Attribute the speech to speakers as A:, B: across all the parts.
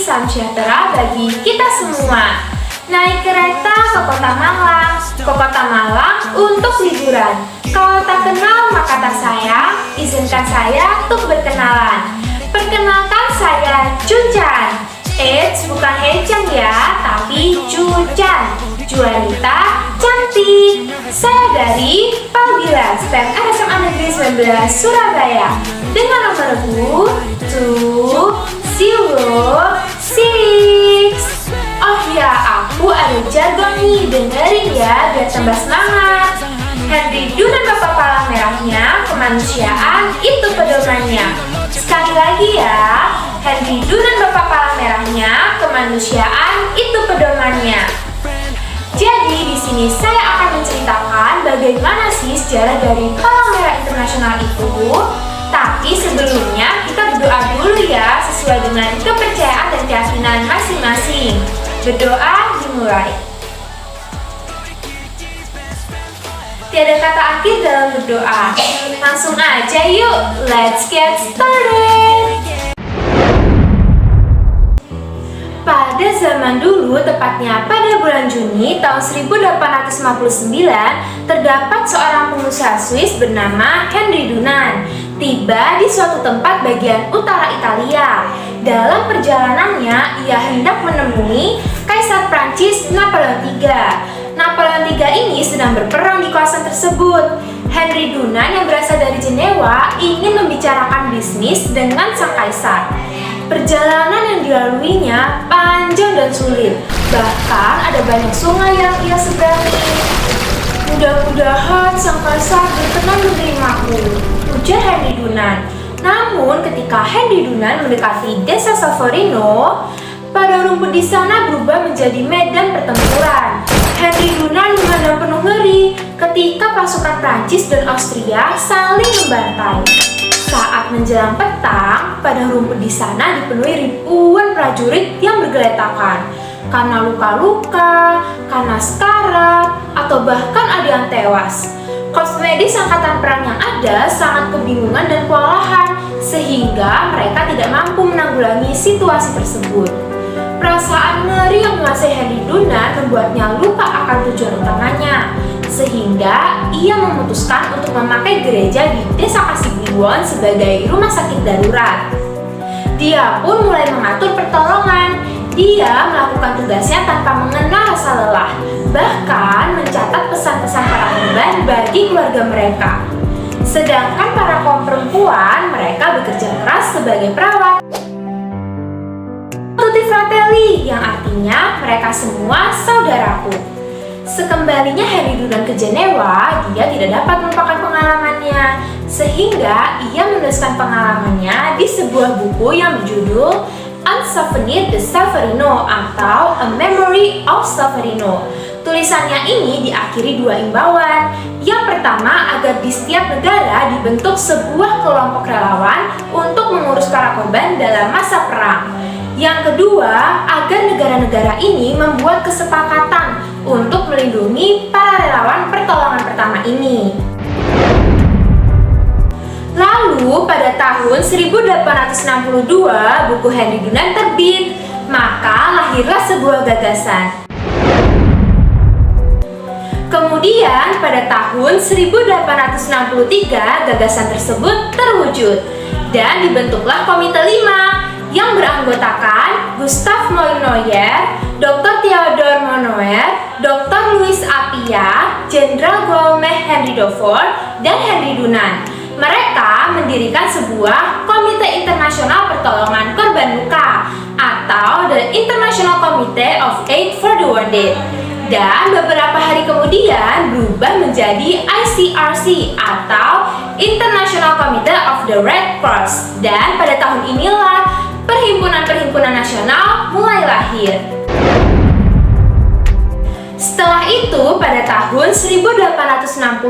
A: salam sejahtera bagi kita semua. Naik kereta ke Kota Malang untuk liburan. Kalau tak kenal maka tak sayang, izinkan saya untuk berkenalan. Perkenalkan saya Juncan. Eits, bukan Hechan ya, tapi Juncan. Juanita cantik. Saya dari Pabila STEM RSMA Negeri 19 Surabaya dengan nomor rebu 206. Oh ya, aku ada jargon nih, dengerin ya biar tambah semangat. Henry Dunan Bapak Palang Merahnya, kemanusiaan itu pedomannya. Sekali lagi ya, Henry Dunan Bapak Palang Merahnya, kemanusiaan itu pedomannya. Jadi di sini saya akan menceritakan bagaimana sih sejarah dari Palang Merah Internasional itu. Tapi sebelumnya kita berdoa dulu ya, sesuai dengan kepercayaan dan keyakinan masing-masing. Berdoa dimulai. Tiada kata akhir dalam berdoa. Langsung aja yuk, let's get started. Pada zaman dulu, tepatnya pada bulan Juni tahun 1859, terdapat seorang pengusaha Swiss bernama Henry Dunan tiba di suatu tempat bagian utara Italia. Dalam perjalanannya, ia hendak menemui Kaisar Prancis Napoleon III. Napoleon III ini sedang berperang di kawasan tersebut. Henry Dunan yang berasal dari Jenewa ingin membicarakan bisnis dengan sang kaisar. Perjalanan yang dilaluinya panjang dan sulit. Bahkan ada banyak sungai yang ia seberangi. Mudah-mudahan sang kaisar berkenan menerimaku, ujar Henry Dunan. Namun ketika Henry Dunan mendekati desa Solferino, pada rumput di sana berubah menjadi medan pertempuran. Henry Dunan memandang penuh ngeri ketika pasukan Prancis dan Austria saling membantai. Saat menjelang petang, pada rumput di sana dipenuhi ribuan prajurit yang bergeletakan karena luka-luka, karena sekarat, atau bahkan ada yang tewas. Korps medis angkatan perang yang ada sangat kebingungan dan kewalahan, sehingga mereka tidak mampu menanggulangi situasi tersebut. Perasaan ngeri yang menguasai Henry Dunan membuatnya lupa akan tujuan utamanya, sehingga ia memutuskan untuk memakai gereja di desa Castiglione sebagai rumah sakit darurat. Dia pun mulai mengatur pertolongan. Dia melakukan tugasnya tanpa mengenal rasa lelah, bahkan mencatat pesan-pesan para korban bagi keluarga mereka. Sedangkan para kaum perempuan, mereka bekerja keras sebagai perawat. Tutti fratelli, yang artinya mereka semua saudaraku. Sekembalinya Henry Dunan ke Jenewa, dia tidak dapat melupakan pengalamannya, sehingga ia menuliskan pengalamannya di sebuah buku yang berjudul Un Souvenir de Solferino atau A Memory of Solferino. Tulisannya ini diakhiri dua imbauan. Yang pertama, agar di setiap negara dibentuk sebuah kelompok relawan untuk mengurus para korban dalam masa perang. Yang kedua, agar negara-negara ini membuat kesepakatan untuk melindungi para relawan pertolongan pertama ini. Lalu pada tahun 1862 buku Henry Dunan terbit, maka lahirlah sebuah gagasan. Kemudian pada tahun 1863 gagasan tersebut terwujud dan dibentuklah Komite 5 yang beranggotakan Gustav Moynier, Dr. Theodor Monod, Dr. Louis Appia, Jenderal Guillaume Henry Dufour, dan Henry Dunan. Mereka mendirikan sebuah Komite Internasional Pertolongan Korban Luka atau The International Committee of Aid for the Wounded, dan beberapa hari kemudian berubah menjadi ICRC atau International Committee of the Red Cross, dan pada tahun inilah perhimpunan-perhimpunan nasional mulai lahir. Setelah itu, pada tahun 1864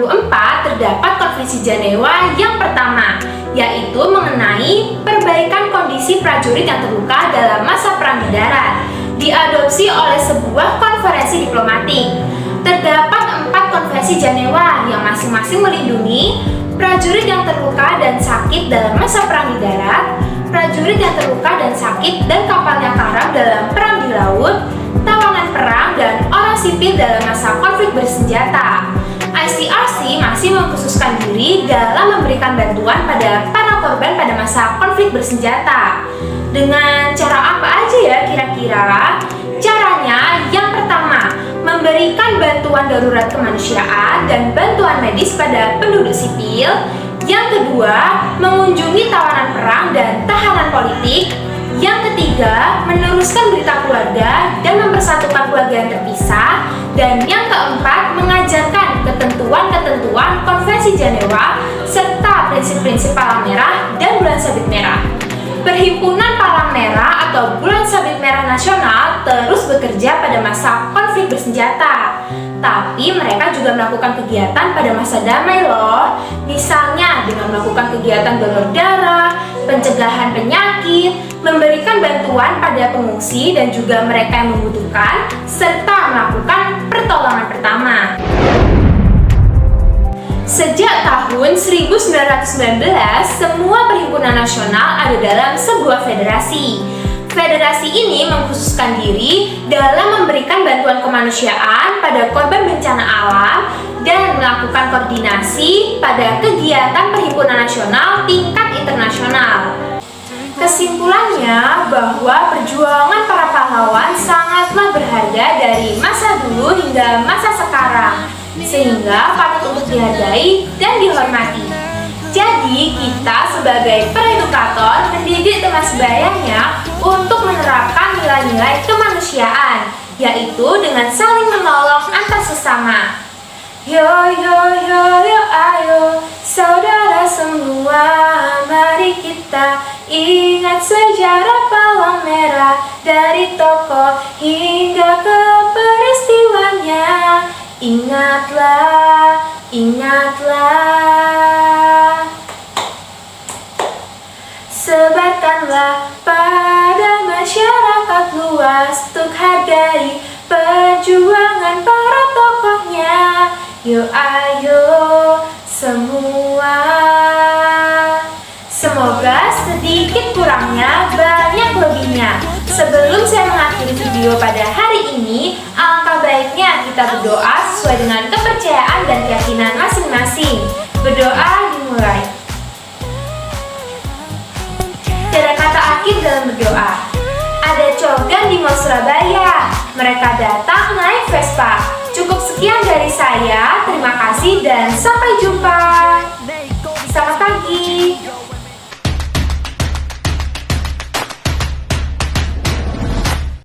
A: terdapat Konvensi Jenewa yang pertama, yaitu mengenai perbaikan kondisi prajurit yang terluka dalam masa perang di darat. Diadopsi oleh sebuah konferensi diplomatik. Terdapat 4 konvensi Jenewa yang masing-masing melindungi prajurit yang terluka dan sakit dalam masa perang di darat, prajurit yang terluka dan sakit dan kapalnya karam dalam perang di laut, tawanan perang, dan orang sipil dalam masa konflik bersenjata. ICRC masih mengkhususkan diri dalam memberikan bantuan pada para korban pada masa konflik bersenjata. Dengan cara apa aja ya kira-kira? Caranya yang pertama, memberikan bantuan darurat kemanusiaan dan bantuan medis pada penduduk sipil. Yang kedua, mengunjungi tawanan perang dan tahanan politik. Yang ketiga, meneruskan berita keluarga dan mempersatukan keluarga yang terpisah. Dan yang keempat, mengajarkan ketentuan-ketentuan Konvensi Jenewa serta prinsip-prinsip Palang Merah dan Bulan Sabit Merah. Perhimpunan Palang Merah atau Bulan Sabit Merah Nasional terus bekerja pada masa konflik bersenjata. Tapi mereka juga melakukan kegiatan pada masa damai loh. Misalnya dengan melakukan kegiatan donor darah, pencegahan penyakit, memberikan bantuan pada pengungsi dan juga mereka yang membutuhkan, serta melakukan pertolongan pertama. Sejak tahun 1919, semua perhimpunan nasional ada dalam sebuah federasi. Federasi ini mengkhususkan diri dalam memberikan bantuan kemanusiaan pada korban bencana alam dan melakukan koordinasi pada kegiatan perhimpunan nasional tingkat internasional. Kesimpulannya bahwa perjuangan para pahlawan sangatlah berharga dari masa dulu hingga masa sekarang, sehingga patut untuk dihargai dan dihormati. Jadi kita sebagai peredukator mendidik teman sebayanya untuk menerapkan nilai-nilai kemanusiaan, yaitu dengan saling menolong antar sesama. Yo yo yo yo ayo saudara semua, mari kita ingat sejarah Palang Merah dari tokoh hingga ke peristiwanya. Ingatlah, ingatlah, sebarkanlah pada masyarakat luas untuk hargai perjuangan para tokohnya. Yo ayo semua. Semoga sedikit kurangnya banyak lebihnya. Sebelum saya mengakhiri video pada hari ini, alangkah baiknya kita berdoa sesuai dengan kepercayaan dan keyakinan masing-masing. Berdoa dimulai. Tiada kata akhir dalam berdoa. Ada cogan di Mall Surabaya. Mereka datang naik Vespa. Cukup sekian dari saya. Terima kasih dan sampai jumpa.